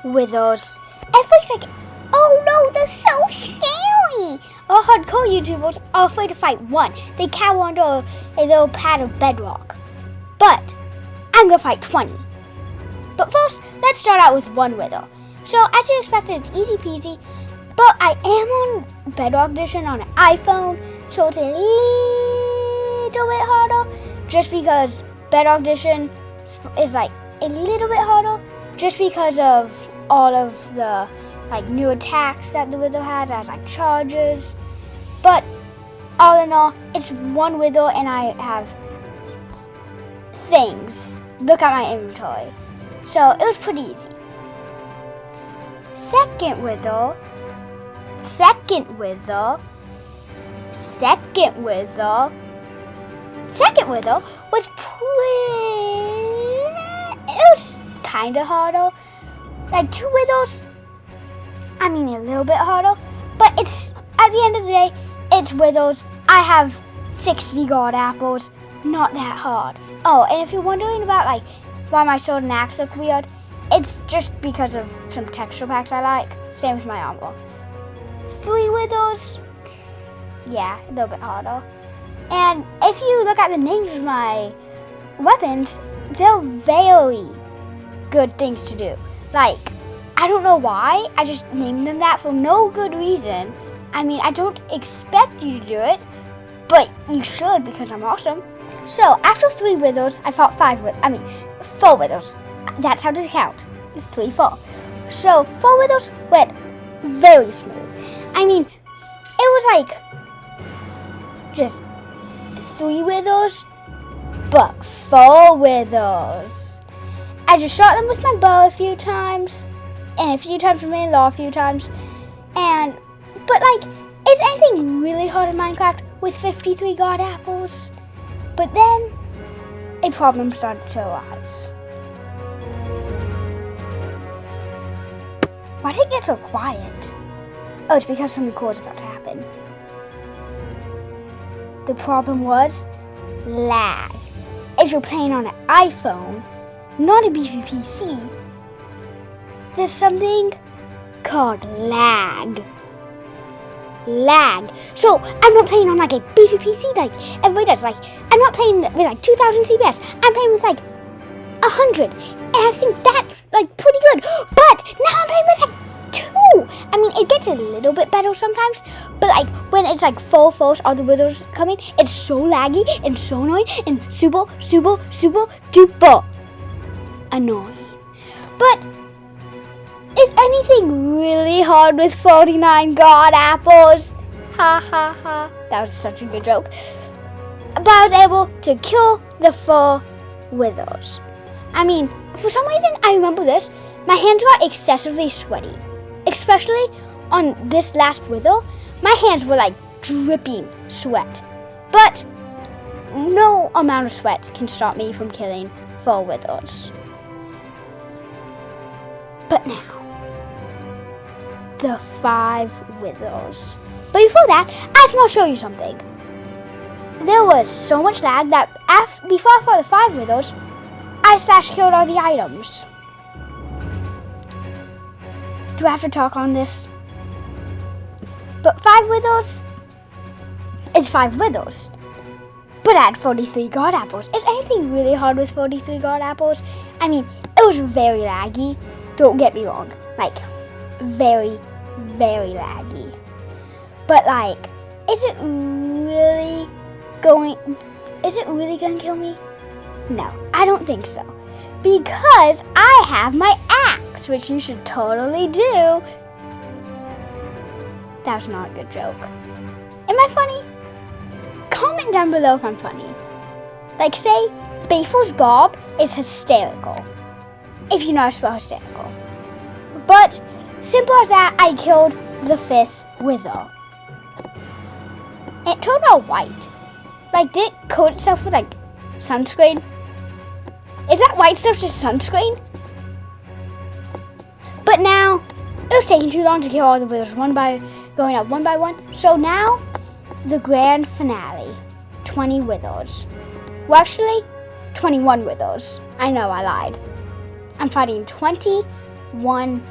withers. Everybody's like, oh no, they're so scary. All hardcore YouTubers are afraid to fight one. They cower under a little pad of bedrock. But I'm gonna fight 20. But first, let's start out with one wither. So as you expected, it's easy peasy. But I am on Bedrock Edition on an iPhone, so it's a little bit harder. Just because Bedrock Edition is like a little bit harder, just because of all of the like new attacks that the wither has, as like charges. But all in all, it's one wither and I have things. Look at my inventory. So it was pretty easy. Second wither was it was kind of harder. Like 2 withers, I mean a little bit harder, but it's, at the end of the day, it's withers. I have 60 gold apples, not that hard. Oh, and if you're wondering about like why my sword and axe look weird, it's just because of some texture packs I like. Same with my armor. 3 withers, yeah, a little bit harder. And if you look at the names of my weapons, they're very good things to do. Like, I don't know why, I just named them that for no good reason. I mean, I don't expect you to do it, but you should because I'm awesome. So, after 3 withers, I fought 4 withers. That's how to count. 3, 4. So, 4 withers went very smooth. I mean, it was like just 3 withers, but 4 withers. I just shot them with my bow a few times, and a few times with my law a few times. But like, is anything really hard in Minecraft with 53 god apples? But then, a problem started to arise. Why did it get so quiet? Oh, it's because something cool is about to happen. The problem was lag. If you're playing on an iPhone, not a beefy PC, there's something called lag. So I'm not playing on like a beefy PC like everybody does. Like, I'm not playing with like 2000 CPS. I'm playing with like 100, and I think that's like pretty good. But now I'm playing with like 2. I mean, it gets a little bit better sometimes, but like when it's like full force, all the withers coming, it's so laggy and so annoying and super duper annoying. But is anything really hard with 49 god apples? Ha ha ha. That was such a good joke. But I was able to kill the 4 withers. I mean, for some reason, I remember this. My hands got excessively sweaty. Especially on this last wither, my hands were like dripping sweat. But no amount of sweat can stop me from killing 4 withers. But now, the 5 withers. But before that, I just want to show you something. There was so much lag that before I fought the 5 withers, I /killed all the items. Do I have to talk on this? But 5 withers is 5 withers. But I had 43 god apples. Is anything really hard with 43 god apples? I mean, it was very laggy. Don't get me wrong. Like, very laggy. But like, is it really going to kill me? No, I don't think so. Because I have my axe, which you should totally do. That was not a good joke. Am I funny? Comment down below if I'm funny. Like, say, BafflesBob is hysterical. If you know how to spell hysterical. But, simple as that, I killed the 5th wither. And it turned out white. Like, did it coat itself with, like, sunscreen? Is that white stuff just sunscreen? But now, it was taking too long to kill all the withers going up one by one. So now, the grand finale. 20 withers. Well, actually, 21 withers. I know, I lied. I'm fighting 20 one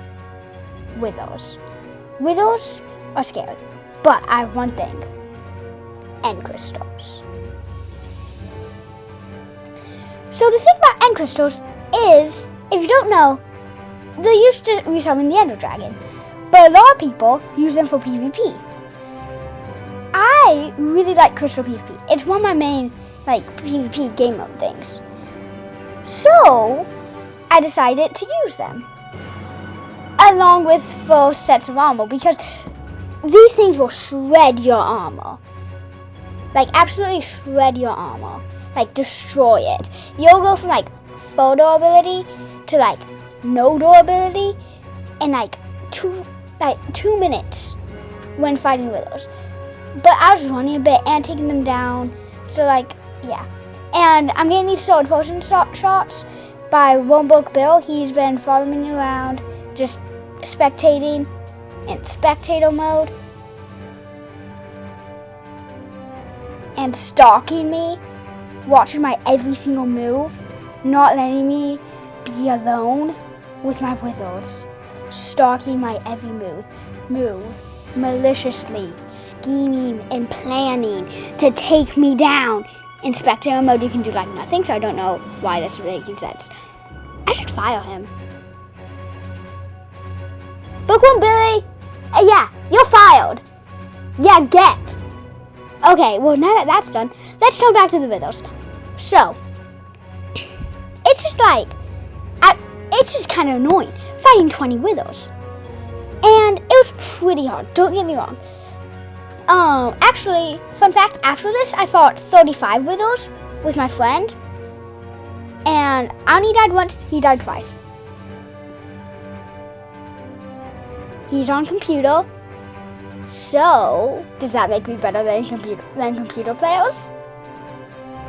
Withers. Withers are scary, but I have one thing. End crystals. So the thing about end crystals is, if you don't know, they used to resummon the Ender Dragon, but a lot of people use them for PvP. I really like crystal PvP. It's one of my main PvP game mode things. So I decided to use them along with full sets of armor, because these things will shred your armor. Absolutely shred your armor. Destroy it. You'll go from full durability to no durability in 2 minutes when fighting Withers. But I was running a bit and taking them down, so yeah. And I'm getting these sword potion shots by Wonebook Bill. He's been following me around, just spectating in spectator mode and stalking me, watching my every single move, not letting me be alone with my Withers, stalking my every move, maliciously scheming and planning to take me down. In spectator mode, you can do nothing, so I don't know why this is making sense. I should file him. Bookworm Billy, yeah, you're filed. Yeah, get. Okay, well, now that that's done, let's turn back to the Withers. So, it's just it's just kind of annoying fighting 20 Withers. And it was pretty hard, don't get me wrong. Actually, fun fact, after this, I fought 35 Withers with my friend. And I only died once, he died twice. He's on computer. So, does that make me better than computer players?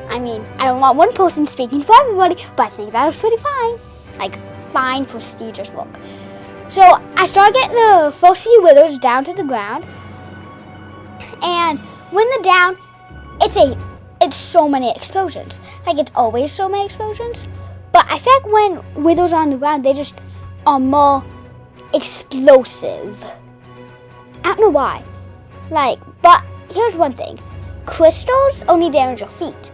I mean, I don't want one person speaking for everybody, but I think that was pretty fine. Fine, prestigious work. So, I started getting the first few Withers down to the ground. And when they're down, it's so many explosions. It's always so many explosions. But I feel when Withers are on the ground, they just are more explosive. I don't know why. But here's one thing. Crystals only damage your feet.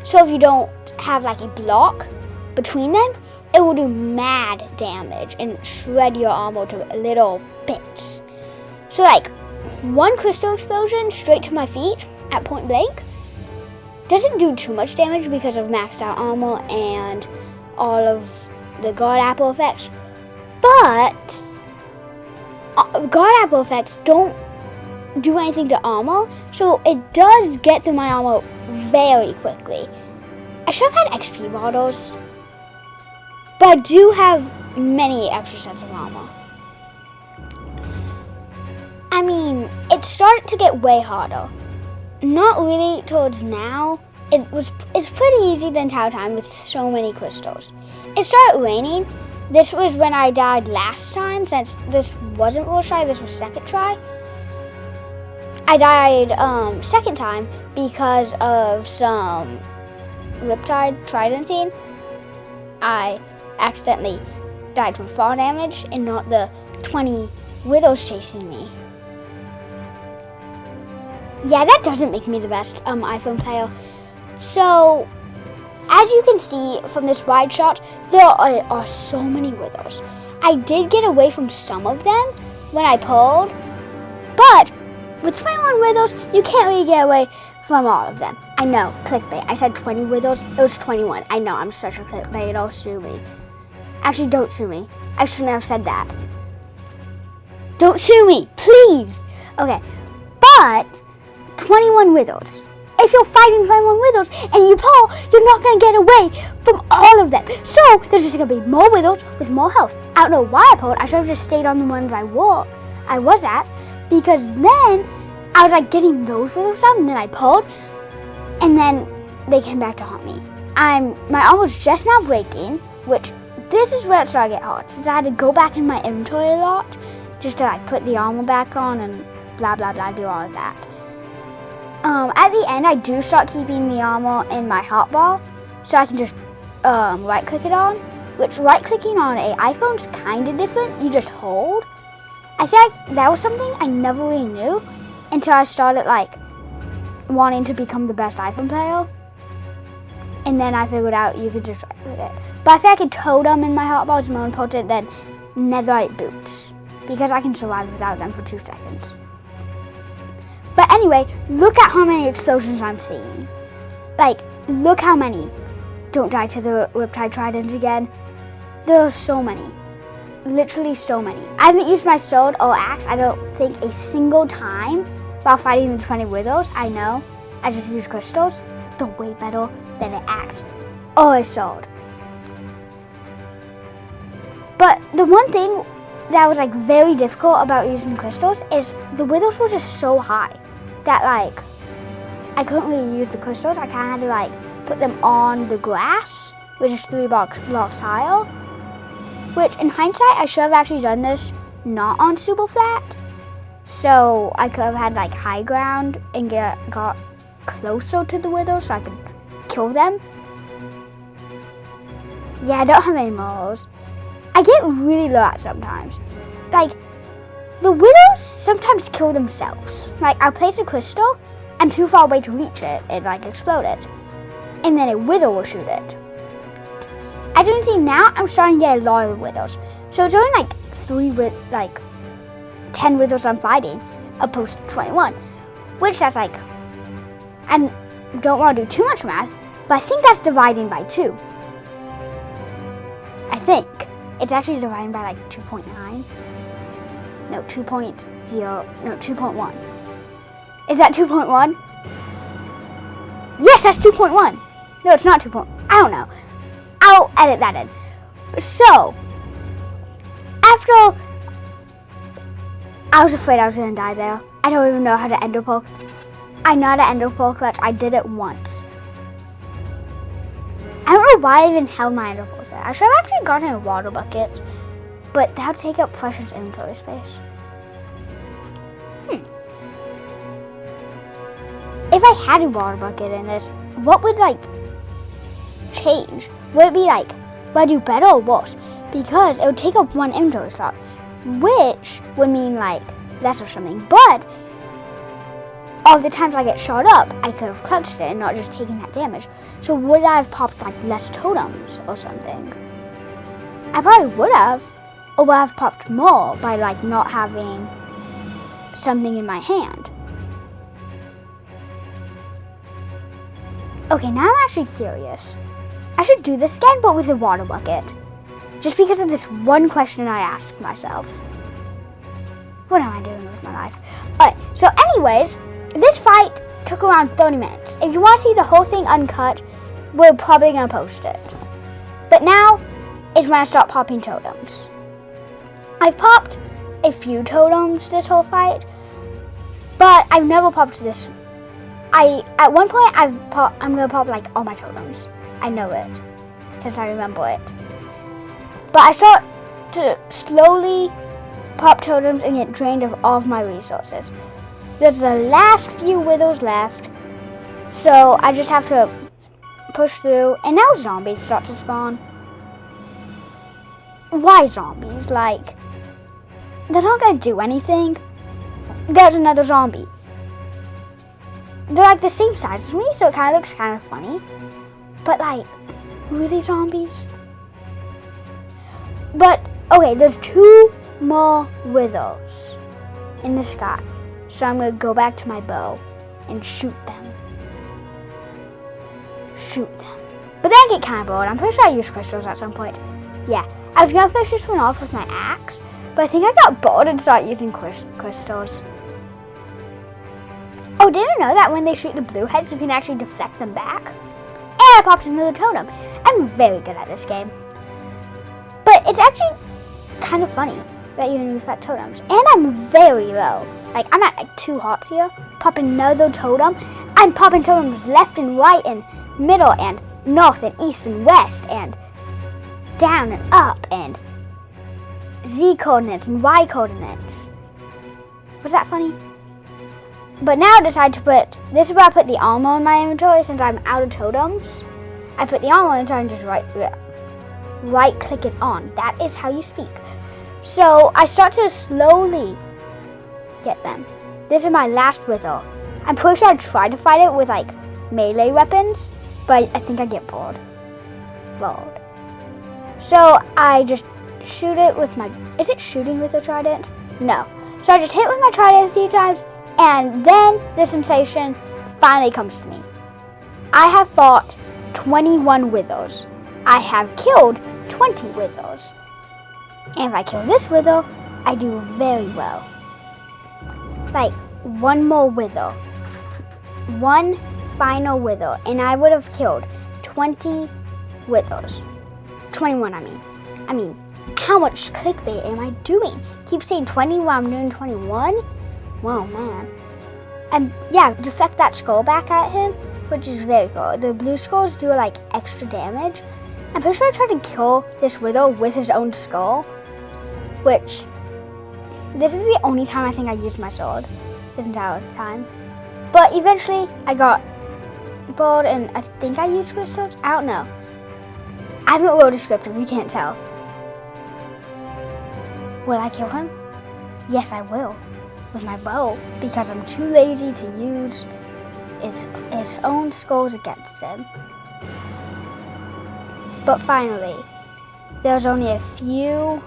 So if you don't have a block between them, it will do mad damage and shred your armor to little bits. So one crystal explosion straight to my feet at point blank doesn't do too much damage because of maxed out armor and all of the guard apple effects. But guard apple effects don't do anything to armor, so it does get through my armor very quickly. I should have had XP bottles, but I do have many extra sets of armor. I mean, it started to get way harder. Not really towards now. It's pretty easy the entire time with so many crystals. It started raining. This was when I died last time, since this wasn't first try, this was second try. I died second time because of some Riptide Tridentine. I accidentally died from fall damage and not the 20 Withers chasing me. Yeah, that doesn't make me the best iPhone player. So, as you can see from this wide shot, there are so many Withers. I did get away from some of them when I pulled, but with 21 Withers, you can't really get away from all of them. I know, clickbait. I said 20 Withers, it was 21. I know, I'm such a clickbait, don't sue me. Actually, don't sue me. I shouldn't have said that. Don't sue me, please. Okay, but 21 Withers. If you're fighting 21 Withers and you pull, you're not going to get away from all of them. So, there's just going to be more Withers with more health. I don't know why I pulled. I should have just stayed on the ones I was at, because then I was getting those Withers down, and then I pulled, and then they came back to haunt me. My arm was just now breaking, which this is where it started to get hard, since I had to go back in my inventory a lot just to put the armor back on and blah blah blah, do all of that. At the end, I do start keeping the armor in my hotbar, so I can just right click it on. which right-clicking on an iPhone's kind of different. You just hold. I feel like that was something I never really knew until I started like wanting to become the best iPhone player. And then I figured out you could just right-click it. But I feel like a totem in my hotbar is more important than netherite boots, because I can survive without them for 2 seconds. But anyway, look at how many explosions I'm seeing. Like, look how many. Don't die to the Riptide Trident again. There are so many. Literally so many. I haven't used my sword or axe, I don't think, a single time while fighting the 20 withers. I know. I just use crystals. They're way better than an axe or a sword. But the one thing that was like very difficult about using crystals is the withers were just so high that like I couldn't really use the crystals. I kind of had to like put them on the grass, which is 3 blocks higher. Which in hindsight, I should have actually done this not on super flat. So I could have had like high ground and got closer to the withers so I could kill them. Yeah, I don't have any morals. I get really low at sometimes. Like, the withers sometimes kill themselves. Like, I'll place a crystal, I'm too far away to reach it, it like exploded. And then a wither will shoot it. As you can see now, I'm starting to get a lot of withers. So it's only like 10 withers I'm fighting, opposed to 21. Which that's like, I don't want to do too much math, but I think that's dividing by 2. I think. It's actually dividing by like 2.9. No, 2.0. No, 2.1. Is that 2.1? Yes, that's 2.1. No, it's not 2. I don't know. I'll edit that in. So, after I was afraid I was going to die there. I don't even know how to ender pearl. I know how to ender pearl clutch. I did it once. I don't know why I even held my ender pearl there. I should have actually gotten a water bucket, but that would take up precious inventory space. If I had a water bucket in this, what would like change? Would it be like, would I do better or worse? Because it would take up 1 inventory slot, which would mean like less or something. But all the times I get shot up, I could have clutched it and not just taken that damage. So would I have popped like less totems or something? I probably would have, or would I have popped more by like not having something in my hand? Okay, now I'm actually curious. I should do this again, but with a water bucket. Just because of this one question I asked myself. What am I doing with my life? Alright, so anyways, this fight took around 30 minutes. If you want to see the whole thing uncut, we're probably going to post it. But now is when I start popping totems. I've popped a few totems this whole fight, but I've never popped this. At one point, I'm going to pop like all my totems. I know it, since I remember it. But I start to slowly pop totems and get drained of all of my resources. There's the last few withers left, so I just have to push through. And now zombies start to spawn. Why zombies? Like, they're not going to do anything. There's another zombie. They're like the same size as me, so it kind of looks kind of funny. But like, really zombies? But, okay, there's 2 more withers in the sky. So I'm going to go back to my bow and shoot them. But then I get kind of bored. I'm pretty sure I used crystals at some point. Yeah, I was going to finish this one off with my axe, but I think I got bored and started using crystals. Oh, did you know that when they shoot the blue heads, you can actually deflect them back? And I popped another totem. I'm very good at this game. But it's actually kind of funny that you can deflect totems. And I'm very low. Like, I'm at like 2 hearts here. Pop another totem. I'm popping totems left and right and middle and north and east and west and down and up and Z coordinates and Y coordinates. Was that funny? But now I decide to put, this is where I put the armor in my inventory since I'm out of totems. I put the armor in and just right, yeah. right click it on. That is how you speak. So I start to slowly get them. This is my last wither. I'm pretty sure I tried to fight it with like melee weapons, but I think I get bored. So I just shoot it with my, is it shooting with a trident? No. So I just hit with my trident a few times, and then the sensation finally comes to me. I have fought 21 withers. I have killed 20 withers. And if I kill this wither, I do very well. Like, one more wither. One final wither, and I would have killed 20 withers. 21, I mean, how much clickbait am I doing? Keep saying 20 while I'm doing 21? Whoa, man. And yeah, deflect that skull back at him, which is very cool. The blue skulls do like extra damage. I'm pretty sure I tried to kill this wither with his own skull, which, this is the only time I think I used my sword this entire time. But eventually I got bored, and I think I used crystals. I don't know. I haven't wrote a script if you can't tell. Will I kill him? Yes, I will. With my bow, because I'm too lazy to use its own skulls against him. But finally, there's only a few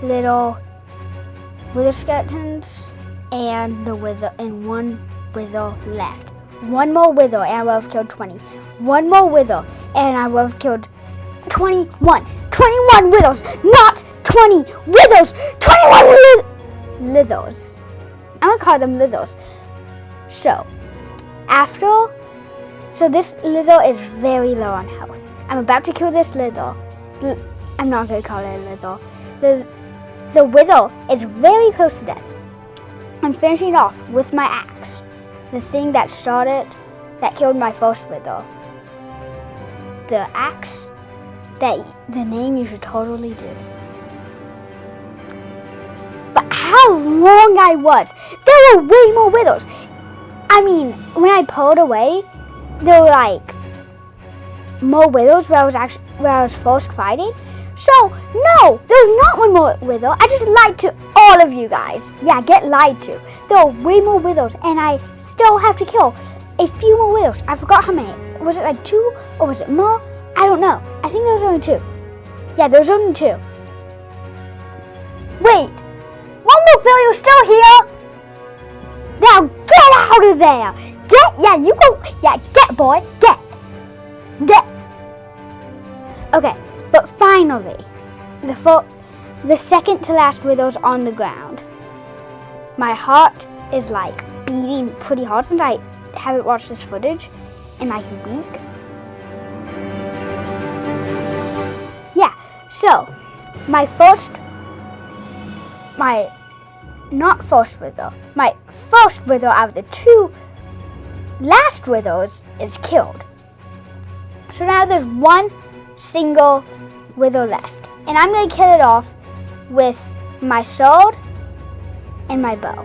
little wither skeletons and one wither left. One more wither and I would have killed 20. One more wither and I would have killed 21. 21 withers, not 20 withers. 21 withers. I'm gonna call them withers. So this wither is very low on health. I'm about to kill this wither. I'm not gonna call it a wither. The wither is very close to death. I'm finishing it off with my axe. The thing that killed my first wither. The axe, the name you should totally do. But how wrong I was. There were way more withers. I mean, when I pulled away, there were like more withers where I was first fighting. So, no, there's not one more wither. I just lied to all of you guys. Yeah, get lied to. There are way more withers, and I still have to kill a few more withers. I forgot how many. Was it like 2, or was it more? I don't know. I think there was only 2. Yeah, there was only 2. Wait, one more Bill, you're still here? Now get out of there. Get, boy, get. Okay. But finally, the second to last wither's on the ground. My heart is like beating pretty hard since I haven't watched this footage in like a week. Yeah, so my first wither out of the 2 last withers is killed. So now there's one single wither left, and I'm going to kill it off with my sword and my bow,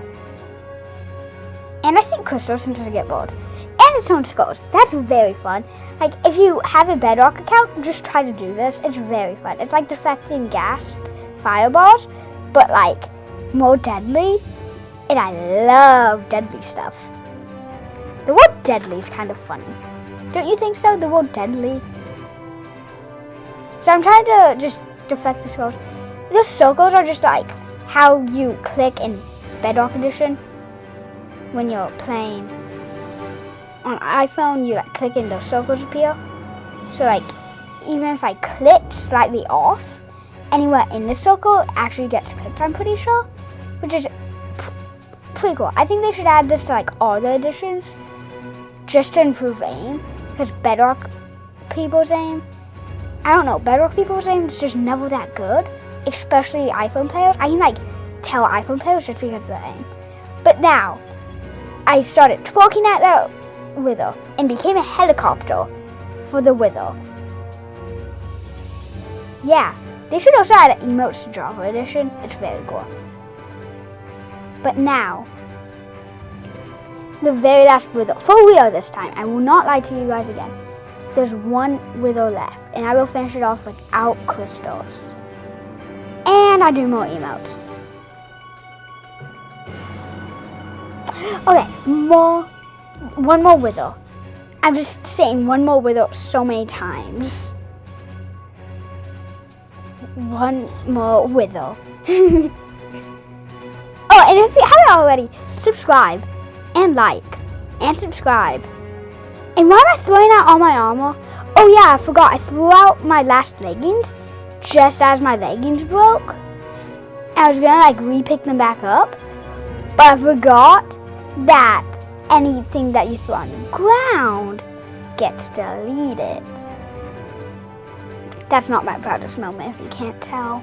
and I think crystals since I get bored, and its own skulls. That's very fun. Like, if you have a Bedrock account, just try to do this. It's very fun. It's like deflecting gas fireballs, but like more deadly, and I love deadly stuff. The word deadly is kind of funny, don't you think so? The word deadly. So I'm trying to just deflect the circles. The circles are just like how you click in Bedrock Edition when you're playing on iPhone. You like click and those circles appear. So like even if I click slightly off, anywhere in the circle actually gets clicked, I'm pretty sure, which is pretty cool. I think they should add this to like all the editions just to improve aim, because Bedrock people's aim, I don't know, Bedrock people's aim is just never that good, especially iPhone players. I can like tell iPhone players just because of the aim. But now, I started twerking at the wither and became a helicopter for the wither. Yeah, they should also add emotes to Java Edition. It's very cool. But now, the very last wither, for real this time, I will not lie to you guys again. there's one wither left, and I will finish it off without crystals. And I do more emotes. Okay, one more wither. I'm just saying one more wither so many times. One more wither. Oh, and if you haven't already, subscribe and like and subscribe. And why am I throwing out all my armor? Oh yeah, I forgot. I threw out my last leggings just as my leggings broke. I was gonna repick them back up, but I forgot that anything that you throw on the ground gets deleted. That's not my proudest moment, if you can't tell.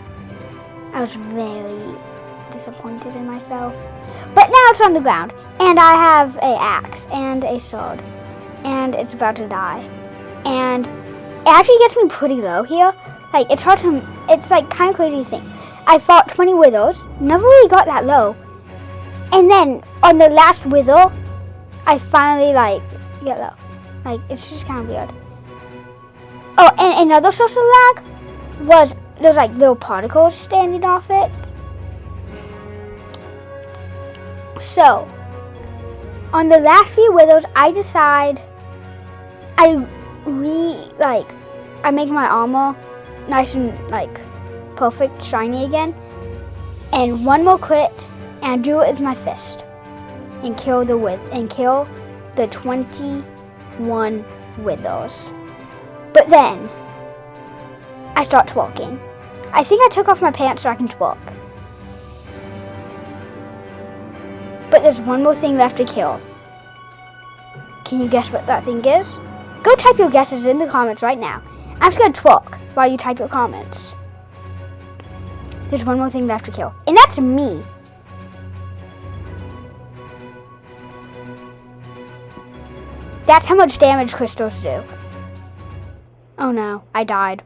I was very disappointed in myself. But now it's on the ground, and I have an axe and a sword, and it's about to die. And it actually gets me pretty low here. It's hard to, it's kind of crazy to think. I fought 20 withers, never really got that low. And then on the last wither, I finally get low. It's just kind of weird. Oh, and another source of lag was there's little particles standing off it. So, on the last few withers, I decide I make my armor nice and perfect, shiny again. And one more crit, and I do it with my fist and kill the 21 withers. But then I start twerking. I think I took off my pants so I can twerk. But there's one more thing left to kill. Can you guess what that thing is? Go type your guesses in the comments right now. I'm just gonna twerk while you type your comments. There's one more thing left to kill, and that's me. That's how much damage crystals do. Oh no, I died.